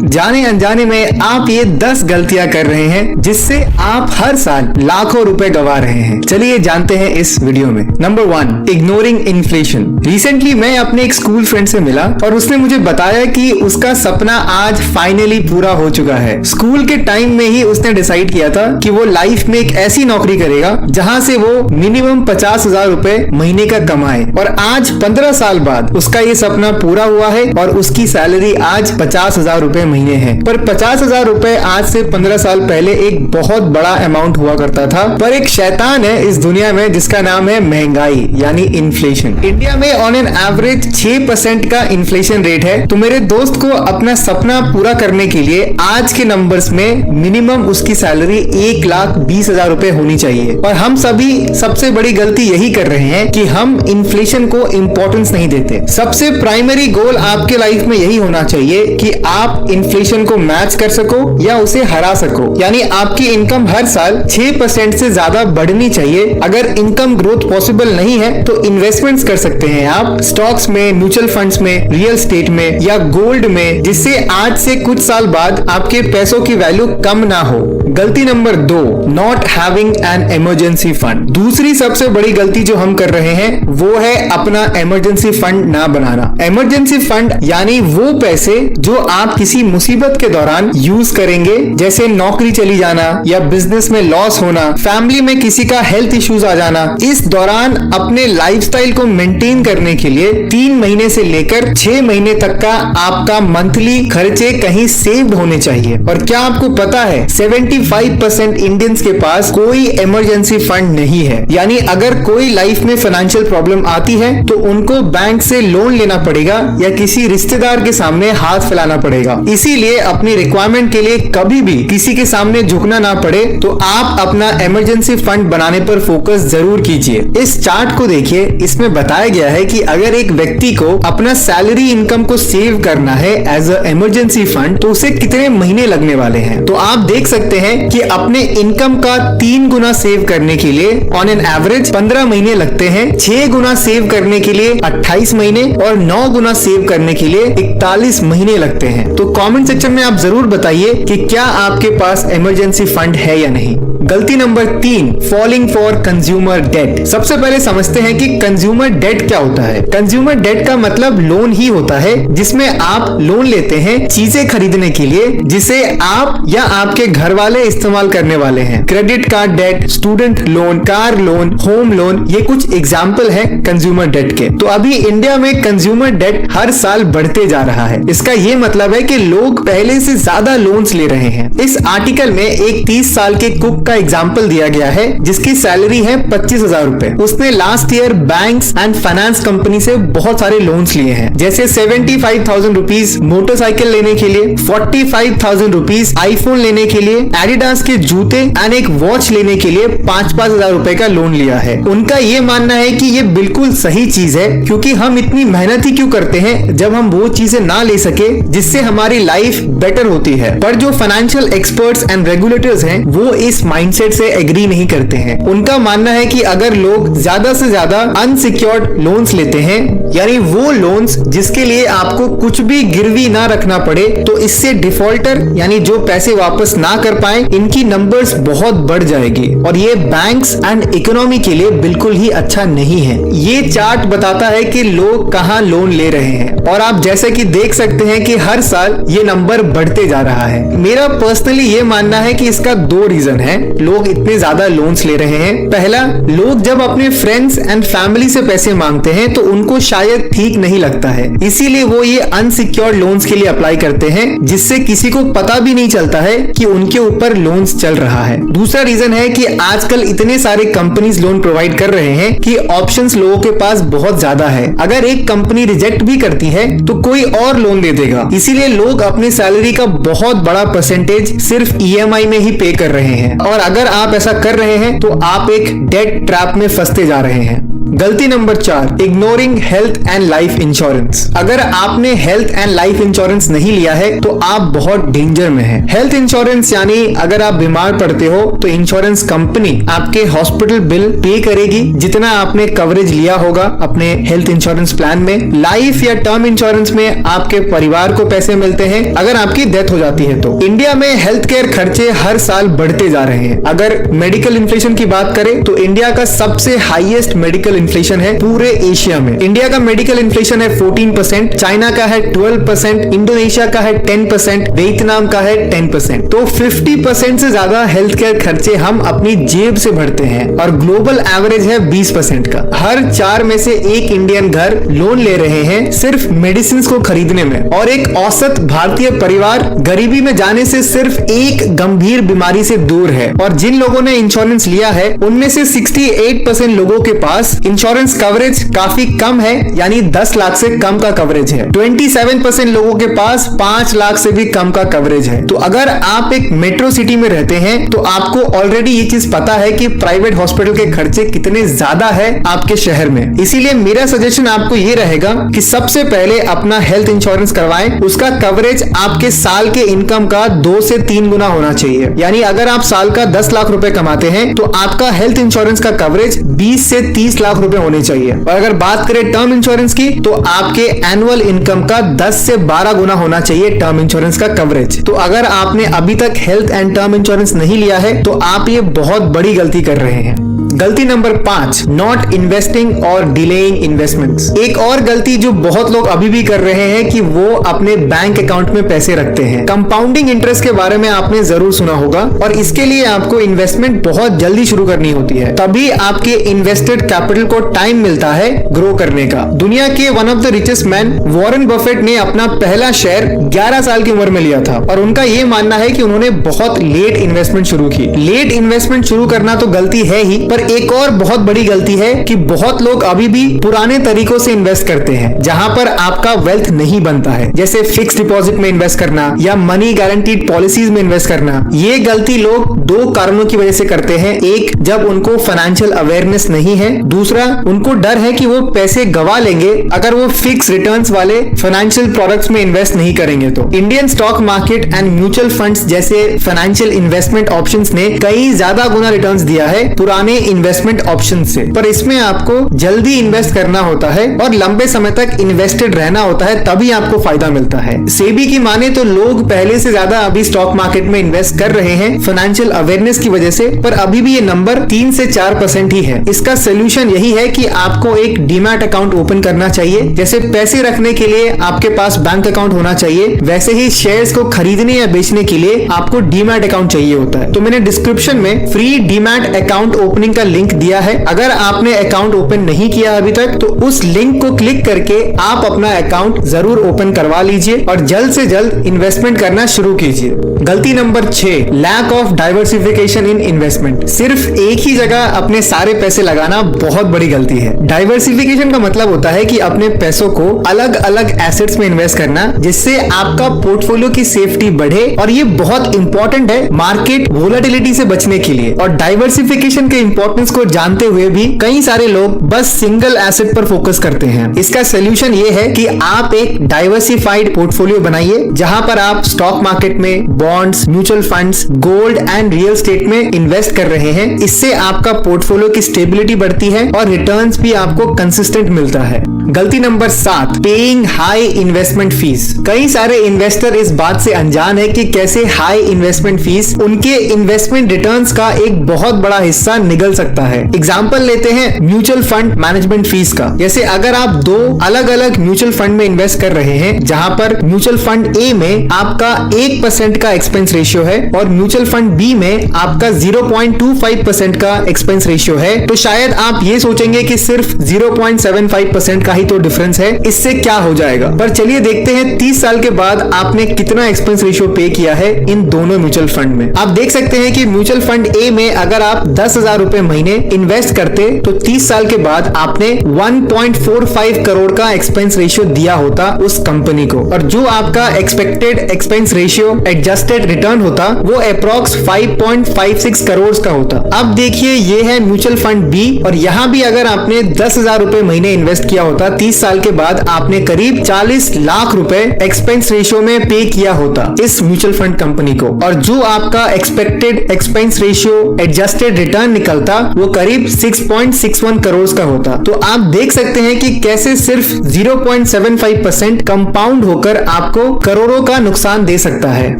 जाने अनजाने में आप ये 10 गलतियां कर रहे हैं जिससे आप हर साल लाखों रुपए गंवा रहे हैं। चलिए जानते हैं इस वीडियो में। Number 1, ignoring inflation. रिसेंटली मैं अपने एक स्कूल फ्रेंड से मिला और उसने मुझे बताया कि उसका सपना आज फाइनली पूरा हो चुका है। स्कूल के टाइम में ही उसने डिसाइड किया था कि वो लाइफ में एक ऐसी नौकरी करेगा जहां से वो मिनिमम 50,000 रुपए महीने का कमाए, और आज 15 साल बाद उसका ये सपना पूरा हुआ है और उसकी सैलरी आज 50,000 रुपए महीने है। पर 50,000 रुपए आज से 15 साल पहले एक बहुत बड़ा अमाउंट हुआ करता था। पर एक शैतान है इस दुनिया में जिसका नाम है महंगाई यानी इन्फ्लेशन। इंडिया में ऑन एन एवरेज 6% का इन्फ्लेशन रेट है। तो मेरे दोस्त को अपना सपना पूरा करने के लिए आज के नंबर्स में मिनिमम उसकी सैलरी 1,20,000 रुपए होनी चाहिए। और हम सभी सबसे बड़ी गलती यही कर रहे हैं कि हम इन्फ्लेशन को इंपॉर्टेंस नहीं देते। सबसे प्राइमरी गोल आपके लाइफ में यही होना चाहिए कि आप इन्फ्लेशन को मैच कर सको या उसे हरा सको। यानी आपकी इनकम हर साल 6% से ज्यादा बढ़नी चाहिए। अगर इनकम ग्रोथ पॉसिबल नहीं है तो इन्वेस्टमेंट्स कर सकते हैं आप स्टॉक्स में, म्यूचुअल फंड्स में, रियल स्टेट में या गोल्ड में, जिससे आज से कुछ साल बाद आपके पैसों की वैल्यू कम ना हो। गलती number 2, not having an emergency fund. दूसरी सबसे बड़ी गलती जो हम कर रहे हैं वो है अपना इमरजेंसी फंड ना बनाना। इमरजेंसी फंड यानी वो पैसे जो आप किसी मुसीबत के दौरान यूज करेंगे, जैसे नौकरी चली जाना या बिजनेस में लॉस होना, फैमिली में किसी का हेल्थ इश्यूज आ जाना। इस दौरान अपने लाइफस्टाइल को मेंटेन करने के लिए 3 महीने से लेकर 6 महीने तक का आपका मंथली खर्चे कहीं सेव्ड होने चाहिए। और क्या आपको पता है 75% इंडियंस के पास कोई इमरजेंसी फंड नहीं है। यानी अगर कोई लाइफ में फाइनेंशियल प्रॉब्लम आती है तो उनको बैंक से लोन लेना पड़ेगा या किसी रिश्तेदार के सामने हाथ फैलाना पड़ेगा। इसीलिए अपनी रिक्वायरमेंट के लिए कभी भी किसी के सामने झुकना ना पड़े तो आप अपना इमरजेंसी फंड बनाने पर फोकस जरूर कीजिए। इस चार्ट को देखिए, इसमें बताया गया है कि अगर एक व्यक्ति को अपना सैलरी इनकम को सेव करना है एज अ इमरजेंसी फंड तो उसे कितने महीने लगने वाले हैं। तो आप देख सकते हैं कि अपने इनकम का 3 गुना सेव करने के लिए ऑन एन एवरेज 15 महीने लगते हैं, 6 गुना सेव करने के लिए 28 महीने और 9 गुना सेव करने के लिए 41 महीने लगते हैं। तो कमेंट सेक्शन में आप जरूर बताइए कि क्या आपके पास इमरजेंसी फंड है या नहीं। गलती number 3, falling for consumer debt. सबसे पहले समझते हैं कि कंज्यूमर डेट क्या होता है। कंज्यूमर डेट का मतलब लोन ही होता है जिसमें आप लोन लेते हैं चीजें खरीदने के लिए जिसे आप या आपके घर वाले इस्तेमाल करने वाले हैं। Credit card debt, student loan, car loan, home loan, ये कुछ एग्जाम्पल है कंज्यूमर डेट के। तो अभी इंडिया में कंज्यूमर डेट हर साल बढ़ते जा रहा है। इसका ये मतलब है कि लोग पहले से ज्यादा लोन्स ले रहे हैं। इस आर्टिकल में एक 30 साल के कुक का एग्जाम्पल दिया गया है जिसकी सैलरी है 25,000 रुपए। उसने last year banks and finance company से बहुत सारे लोन्स लिए हैं, जैसे 75,000 रुपीज मोटरसाइकिल लेने के लिए, 45,000 रुपीज आईफोन लेने के लिए, एडिडास के जूते एंड एक वॉच लेने के लिए 5,000 रुपए का लोन लिया है। उनका ये मानना है कि ये बिल्कुल सही चीज है क्योंकि हम इतनी मेहनत ही क्यों करते हैं जब हम वो चीजें ना ले सके जिससे हमारी लाइफ बेटर होती है। पर जो फाइनेंशियल एक्सपर्ट्स एंड रेगुलेटर्स हैं वो इस माइंडसेट से एग्री नहीं करते हैं। उनका मानना है कि अगर लोग ज्यादा से ज्यादा अनसिक्योर्ड लोन्स लेते हैं, यानी वो लोन्स जिसके लिए आपको कुछ भी गिरवी ना रखना पड़े, तो इससे डिफॉल्टर यानी जो पैसे वापस ना कर पाए, इनकी नंबर्स बहुत बढ़ जाएगी और ये बैंक्स एंड इकोनॉमी के लिए बिल्कुल ही अच्छा नहीं है। ये चार्ट बताता है कि लोग कहां लोन ले रहे हैं और आप जैसे कि देख सकते हैं कि हर साल ये नंबर बढ़ते जा रहा है। मेरा पर्सनली ये मानना है कि इसका 2 रीजन है लोग इतने ज्यादा लोन्स ले रहे हैं। पहला, लोग जब अपने फ्रेंड्स एंड फैमिली से पैसे मांगते हैं तो उनको शायद ठीक नहीं लगता है, इसीलिए वो ये अनसिक्योर्ड लोन्स के लिए अप्लाई करते हैं जिससे किसी को पता भी नहीं चलता है कि उनके ऊपर लोन्स चल रहा है। दूसरा रीजन है कि आजकल इतने सारे कंपनीज लोन प्रोवाइड कर रहे हैं कि ऑप्शंस लोगों के पास बहुत ज्यादा है। अगर एक कंपनी रिजेक्ट भी करती है तो कोई और लोन दे देगा, इसीलिए लोग अपनी सैलरी का बहुत बड़ा परसेंटेज सिर्फ ईएमआई में ही पे कर रहे हैं। और अगर आप ऐसा कर रहे हैं तो आप एक डेट ट्रैप में फंसते जा रहे हैं। गलती number 4, ignoring health and life insurance. अगर आपने हेल्थ एंड लाइफ इंश्योरेंस नहीं लिया है तो आप बहुत डेंजर में हैं। हेल्थ इंश्योरेंस यानी अगर आप बीमार पड़ते हो तो इंश्योरेंस कंपनी आपके हॉस्पिटल बिल पे करेगी जितना आपने कवरेज लिया होगा अपने हेल्थ इंश्योरेंस प्लान में। लाइफ या टर्म इंश्योरेंस में आपके परिवार को पैसे मिलते हैं अगर आपकी डेथ हो जाती है तो। इंडिया में हेल्थ केयर खर्चे हर साल बढ़ते जा रहे हैं। अगर मेडिकल इन्फ्लेशन की बात करें तो इंडिया का सबसे हाईएस्ट मेडिकल इन्फ्लेशन है पूरे एशिया में। इंडिया का मेडिकल इन्फ्लेशन है 14%, चाइना का है 12%, इंडोनेशिया का है 10%, वियतनाम का है 10%। तो 50% से ज्यादा हेल्थ केयर खर्चे हम अपनी जेब से भरते हैं और ग्लोबल एवरेज है 20% का। हर 4 में से एक इंडियन घर लोन ले रहे हैं सिर्फ मेडिसिन को खरीदने में, और एक औसत भारतीय परिवार गरीबी में जाने से सिर्फ एक गंभीर बीमारी से दूर है। और जिन लोगों ने इंश्योरेंस लिया है उनमें से 68% लोगों के पास इंश्योरेंस कवरेज काफी कम है, यानी 10 लाख से कम का कवरेज है। 27% लोगों के पास 5 लाख से भी कम का कवरेज है। तो अगर आप एक मेट्रो सिटी में रहते हैं तो आपको ऑलरेडी ये चीज पता है कि प्राइवेट हॉस्पिटल के खर्चे कितने ज्यादा है आपके शहर में। इसीलिए मेरा सजेशन आपको ये रहेगा कि सबसे पहले अपना हेल्थ इंश्योरेंस करवाएं। उसका कवरेज आपके साल के इनकम का 2 से 3 गुना होना चाहिए। यानी अगर आप साल का 10 लाख रुपए कमाते हैं तो आपका हेल्थ इंश्योरेंस का कवरेज 20 से 30 लाख रुपए होने चाहिए। और अगर बात करें टर्म इंश्योरेंस की तो आपके एनुअल इनकम का 10 से 12 गुना होना चाहिए टर्म इंश्योरेंस का कवरेज। तो अगर आपने अभी तक हेल्थ एंड टर्म इंश्योरेंस नहीं लिया है तो आप ये बहुत बड़ी गलती कर रहे हैं। गलती नंबर 5, नॉट इन्वेस्टिंग और डिलेइंग इन्वेस्टमेंट्स। एक और गलती जो बहुत लोग अभी भी कर रहे हैं कि वो अपने बैंक अकाउंट में पैसे रखते हैं। कंपाउंडिंग इंटरेस्ट के बारे में आपने जरूर सुना होगा, और इसके लिए आपको इन्वेस्टमेंट बहुत जल्दी शुरू करनी होती है, तभी आपके इन्वेस्टेड कैपिटल को टाइम मिलता है ग्रो करने का। दुनिया के one of the richest man Warren Buffett ने अपना पहला शेयर 11 साल की उम्र में लिया था, और उनका ये मानना है कि उन्होंने बहुत लेट इन्वेस्टमेंट शुरू की। लेट इन्वेस्टमेंट शुरू करना तो गलती है ही, पर एक और बहुत बड़ी गलती है कि बहुत लोग अभी भी पुराने तरीकों से इन्वेस्ट करते हैं जहां पर आपका वेल्थ नहीं बनता है, जैसे फिक्स डिपॉजिट में इन्वेस्ट करना या मनी गारंटीड पॉलिसीज में इन्वेस्ट करना। ये गलती लोग 2 कारणों की वजह से करते हैं। एक, जब उनको फाइनेंशियल अवेयरनेस नहीं है। दूसरा, उनको डर है कि वो पैसे गवा लेंगे अगर वो फिक्स रिटर्न्स वाले फाइनेंशियल प्रोडक्ट्स में इन्वेस्ट नहीं करेंगे तो। Indian stock market and mutual funds जैसे फाइनेंशियल इन्वेस्टमेंट ऑप्शंस ने कई ज्यादा गुना रिटर्न्स दिया है पुराने इन्वेस्टमेंट ऑप्शन से, पर इसमें आपको जल्दी इन्वेस्ट करना होता है और लंबे समय तक इन्वेस्टेड रहना होता है, तभी आपको फायदा मिलता है। सेबी की माने तो लोग पहले से ज्यादा अभी स्टॉक मार्केट में इन्वेस्ट कर रहे हैं फाइनेंशियल अवेयरनेस की वजह से, पर अभी भी ये नंबर 3 से 4% ही है। इसका सोल्यूशन यही है कि आपको एक डीमैट अकाउंट ओपन करना चाहिए। जैसे पैसे रखने के लिए आपके पास बैंक अकाउंट होना चाहिए, वैसे ही शेयर्स को खरीदने या बेचने के लिए आपको डीमैट अकाउंट चाहिए होता है। तो मैंने डिस्क्रिप्शन में फ्री डीमैट अकाउंट ओपनिंग का लिंक दिया है। अगर आपने अकाउंट ओपन नहीं किया अभी तक तो उस लिंक को क्लिक करके आप अपना अकाउंट जरूर ओपन करवा लीजिए और जल्द से जल्द इन्वेस्टमेंट करना शुरू कीजिए। गलती number 6, lack of diversification in investment. सिर्फ एक ही जगह अपने सारे पैसे लगाना बहुत बड़ी गलती है। डाइवर्सिफिकेशन का मतलब होता है कि अपने पैसों को अलग अलग एसेट्स में इन्वेस्ट करना, जिससे आपका पोर्टफोलियो की सेफ्टी बढ़े, और ये बहुत इंपॉर्टेंट है मार्केट वोलेटिलिटी से बचने के लिए। और डाइवर्सिफिकेशन के इंपॉर्टेंस को जानते हुए भी कई सारे लोग बस सिंगल एसेट पर फोकस करते हैं। इसका सोल्यूशन ये है कि आप एक डाइवर्सिफाइड पोर्टफोलियो बनाइए जहां पर आप स्टॉक मार्केट में bonds, mutual funds, gold and real estate में इन्वेस्ट कर रहे हैं। इससे आपका पोर्टफोलियो की स्टेबिलिटी बढ़ती है और रिटर्न्स भी आपको कंसिस्टेंट मिलता है। गलती number 7, paying high investment fees. कई सारे इन्वेस्टर इस बात से अनजान है कि कैसे हाई इन्वेस्टमेंट फीस उनके इन्वेस्टमेंट रिटर्न्स का एक बहुत बड़ा हिस्सा निगल सकता है। एग्जाम्पल लेते हैं म्यूचुअल फंड मैनेजमेंट फीस का। जैसे अगर आप 2 अलग अलग म्यूचुअल फंड में इन्वेस्ट कर रहे हैं, जहां पर म्यूचुअल फंड ए में आपका 1% का एक्सपेंस रेशियो है और म्यूचुअल फंड बी में आपका 0.25% का एक्सपेंस रेशियो है, तो शायद आप ये सोचेंगे कि सिर्फ 0.75% का ही तो डिफरेंस है, इससे क्या हो जाएगा। पर चलिए देखते हैं 30 साल के बाद आपने कितना एक्सपेंस रेशियो पे किया है इन दोनों म्यूचुअल फंड में। आप देख सकते हैं कि म्यूचुअल फंड ए में अगर आप 10,000 रुपए महीने इन्वेस्ट करते तो 30 साल के बाद आपने 1.45 करोड़ का एक्सपेंस रेशियो दिया होता उस कंपनी को, और जो आपका expected expense ratio adjusted return होता वो अप्रॉक्स 5.56 करोड़ का होता। अब देखिए ये है म्यूचुअल फंड बी, और यहाँ भी अगर आपने 10,000 रुपए महीने इन्वेस्ट किया होता 30 साल के बाद आपने करीब 40 लाख रुपए एक्सपेंस रेशियो में पे किया होता इस म्यूचुअल फंड कंपनी को, और जो आपका expected expense ratio adjusted return निकलता वो करीब 6.61 करोड़ का होता। तो आप देख सकते हैं कि कैसे सिर्फ 0.75% कंपाउंड होकर आपको करोड़ों का नुकसान दे सकता है।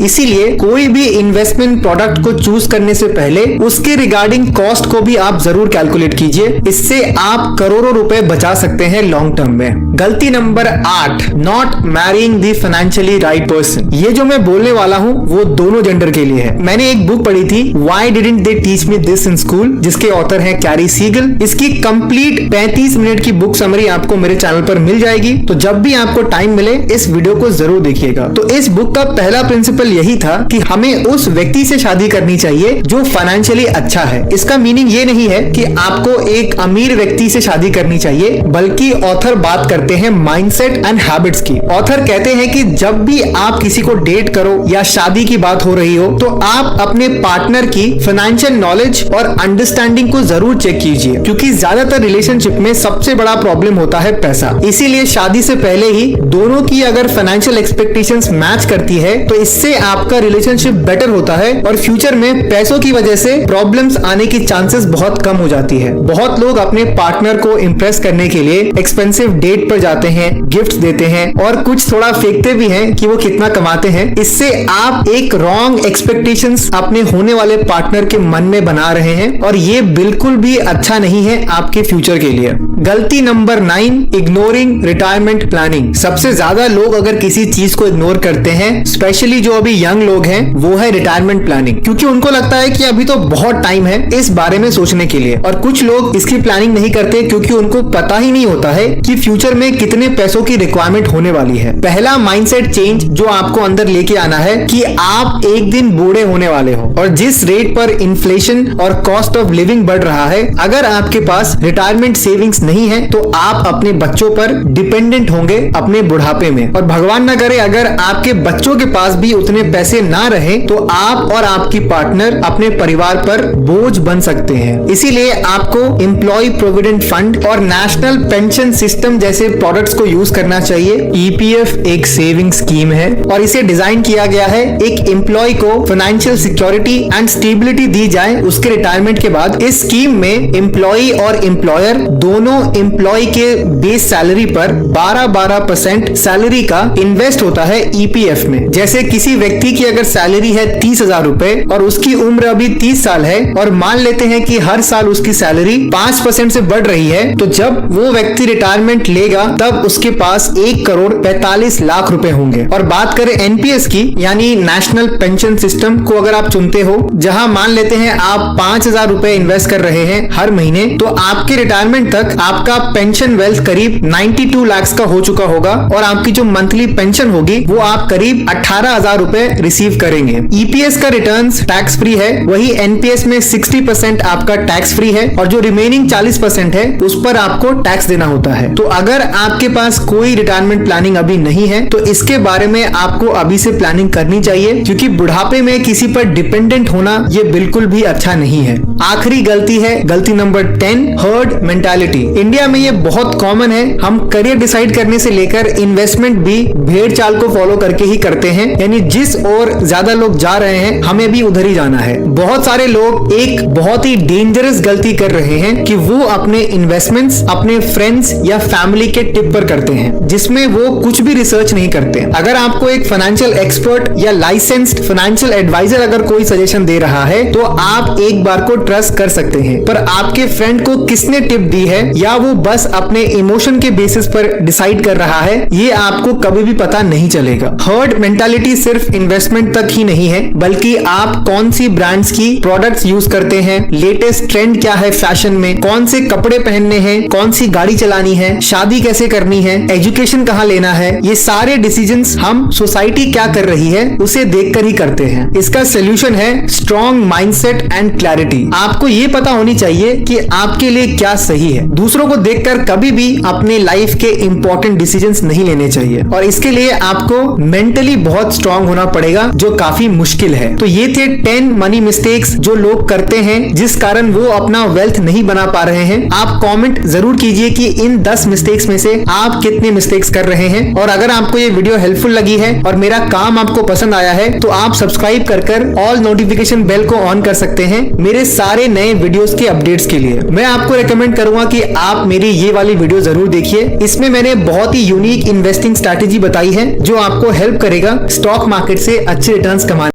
इसीलिए कोई भी इन्वेस्टमेंट प्रोडक्ट को चूज करने से पहले उसके रिगार्डिंग कॉस्ट को भी आप जरूर कैलकुलेट कीजिए, इससे आप करोड़ों रुपए बचा सकते हैं लॉन्ग टर्म में। गलती number 8, not marrying the financially right person. ये जो मैं बोलने वाला हूँ वो दोनों जेंडर के लिए है। मैंने एक बुक पढ़ी थी why didn't they teach me this in school, जिसके ऑथर है कैरी सीगल। इसकी कंप्लीट 35 मिनट की बुक समरी आपको मेरे चैनल पर मिल जाएगी, तो जब भी आपको टाइम मिले इस वीडियो को जरूर देखिएगा। तो इस बुक का पहला प्रिंसिपल यही था कि हमें उस व्यक्ति से शादी करनी चाहिए जो फाइनेंशियली अच्छा है। इसका मीनिंग ये नहीं है कि आपको एक अमीर व्यक्ति से शादी करनी चाहिए, बल्कि ऑथर बात करते हैं माइंडसेट एंड हैबिट्स की। ऑथर कहते हैं कि जब भी आप किसी को डेट करो या शादी की बात हो रही हो तो आप अपने पार्टनर की फाइनेंशियल नॉलेज और अंडरस्टैंडिंग को जरूर चेक कीजिए, क्योंकि ज्यादातर रिलेशनशिप में सबसे बड़ा प्रॉब्लम होता है पैसा। इसीलिए शादी से पहले ही दोनों की अगर फाइनेंशियल एक्सपेक्टेशंस मैच करती है तो इससे आपका रिलेशनशिप बेटर होता है, और फ्यूचर में पैसों की वजह से प्रॉब्लम्स आने की चांसेस बहुत कम हो जाती है। बहुत लोग अपने पार्टनर को इम्प्रेस करने के लिए एक्सपेंसिव डेट पर जाते हैं, गिफ्ट देते हैं और कुछ थोड़ा फेंकते भी हैं कि वो कितना कमाते हैं। इससे आप एक रॉन्ग एक्सपेक्टेशंस अपने होने वाले पार्टनर के मन में बना रहे हैं, और ये बिल्कुल भी अच्छा नहीं है आपके फ्यूचर के लिए। गलती नंबर 9, इग्नोरिंग रिटायरमेंट प्लानिंग। सबसे ज्यादा लोग अगर किसी चीज को इग्नोर करते हैं, स्पेशली जो अभी यंग लोग हैं, वो है रिटायरमेंट प्लानिंग, क्योंकि उनको लगता है कि अभी तो बहुत टाइम है इस बारे में सोचने के लिए। और कुछ लोग इसकी प्लानिंग नहीं करते क्योंकि उनको पता ही नहीं होता है कि फ्यूचर में कितने पैसों की रिक्वायरमेंट होने वाली है। पहला माइंडसेट चेंज जो आपको अंदर लेके आना है कि आप एक दिन बूढ़े होने वाले हो, और जिस रेट पर इन्फ्लेशन और कॉस्ट ऑफ लिविंग बढ़ रहा है, अगर आपके पास रिटायरमेंट सेविंग्स नहीं है तो आप अपने बच्चों पर डिपेंडेंट होंगे अपने बुढ़ापे में। और भगवान न करे अगर आपके बच्चों के पास भी उतने पैसे ना रहे तो आप और आपकी पार्टनर अपने परिवार पर बोझ बन सकते हैं। इसीलिए आपको एम्प्लॉय प्रोविडेंट फंड और नेशनल पेंशन सिस्टम जैसे प्रोडक्ट्स को यूज करना चाहिए। ईपीएफ एक सेविंग स्कीम है और इसे डिजाइन किया गया है एक एम्प्लॉय को फाइनेंशियल सिक्योरिटी एंड स्टेबिलिटी दी जाए उसके रिटायरमेंट के बाद। इस स्कीम में एम्प्लॉय और एम्प्लॉयर दोनों एम्प्लॉय के बेस सैलरी पर 12% सैलरी का इन्वेस्ट होता है ईपीएफ में। जैसे किसी व्यक्ति की अगर सैलरी है 30,000 रुपए और उसकी उम्र अभी 30 साल है, और मान लेते हैं कि हर साल उसकी सैलरी 5% से बढ़ रही है, तो जब वो व्यक्ति रिटायरमेंट लेगा तब उसके पास 1,45,00,000 रुपए होंगे। और बात करें एनपीएस की, यानी नेशनल पेंशन सिस्टम को अगर आप चुनते हो, जहां मान लेते हैं आप 5,000 रुपए इन्वेस्ट कर रहे हैं हर महीने, तो आपके रिटायरमेंट तक आपका पेंशन वेल्थ करीब 92 लाख का हो चुका होगा, और आपकी जो मंथली पेंशन होगी वो आप करीब 18,000 रुपए रिसीव करेंगे। ईपीएस का रिटर्न्स टैक्स फ्री है, वही एनपीएस में 60% आपका टैक्स फ्री है, और जो रिमेनिंग 40% है उस पर आपको टैक्स देना होता है। तो अगर आपके पास कोई रिटायरमेंट प्लानिंग अभी नहीं है तो इसके बारे में आपको अभी से प्लानिंग करनी चाहिए, क्योंकि बुढ़ापे में किसी पर डिपेंडेंट होना ये बिल्कुल भी अच्छा नहीं है। आखिरी गलती है गलती नंबर 10, हर्ड मेंटालिटी। इंडिया में ये बहुत कॉमन है, हम करियर डिसाइड करने से लेकर इन्वेस्टमेंट भी भेड़ चाल को फॉलो करके ही करते हैं, यानी जिस ओर ज्यादा लोग जा रहे हैं हमें भी उधर ही जाना है। बहुत सारे लोग एक बहुत ही डेंजरस गलती कर रहे हैं कि वो अपने इन्वेस्टमेंट्स अपने फ्रेंड्स या फैमिली के टिप पर करते हैं, जिसमें वो कुछ भी रिसर्च नहीं करते। अगर आपको एक फाइनेंशियल एक्सपर्ट या लाइसेंस्ड फाइनेंशियल एडवाइजर अगर कोई सजेशन दे रहा है तो आप एक बार को ट्रस्ट कर सकते हैं, पर आपके फ्रेंड को किसने टिप दी है या वो बस अपने इमोशन के बेसिस पर डिसाइड कर रहा है, ये आपको कभी भी पता नहीं चलेगा। हर्ड मेंटालिटी सिर्फ इन्वेस्टमेंट तक ही नहीं है, बल्कि आप कौन सी ब्रांड्स की प्रोडक्ट्स यूज करते हैं, लेटेस्ट ट्रेंड क्या है फैशन में, कौन से कपड़े पहनने हैं, कौन सी गाड़ी चलानी है, है, शादी कैसे करनी है, एजुकेशन कहाँ लेना है, ये सारे डिसीजंस हम सोसाइटी क्या कर रही है उसे देखकर ही करते हैं। इसका सोल्यूशन है स्ट्रॉन्ग माइंडसेट एंड क्लैरिटी। आपको ये पता होनी चाहिए कि आपके लिए क्या सही है। दूसरों को देखकर कभी भी अपने लाइफ के इंपॉर्टेंट डिसीजंस नहीं लेने चाहिए और इसके लिए आपको मेंटली बहुत स्ट्रांग होना पड़ेगा, जो काफी मुश्किल है। तो ये थे 10 मनी मिस्टेक्स जो लोग करते हैं जिस कारण वो अपना वेल्थ नहीं बना पा रहे हैं। आप कमेंट जरूर कीजिए कि इन 10 मिस्टेक्स में से आप कितने मिस्टेक्स कर रहे हैं। और अगर आपको ये वीडियो हेल्पफुल लगी है और मेरा काम आपको पसंद आया है तो आप सब्सक्राइब कर ऑल नोटिफिकेशन बेल को ऑन कर सकते हैं मेरे सारे नए वीडियोस के अपडेट्स के लिए। मैं आपको रेकमेंड करूंगा कि आप मेरी ये वाली वीडियो जरूर देखिए। इसमें मैंने बहुत ही यूनिक इन्वेस्टिंग स्ट्रैटेजी बताई है जो आपको हेल्प करेगा स्टॉक मार्केट से अच्छे रिटर्न्स कमाने।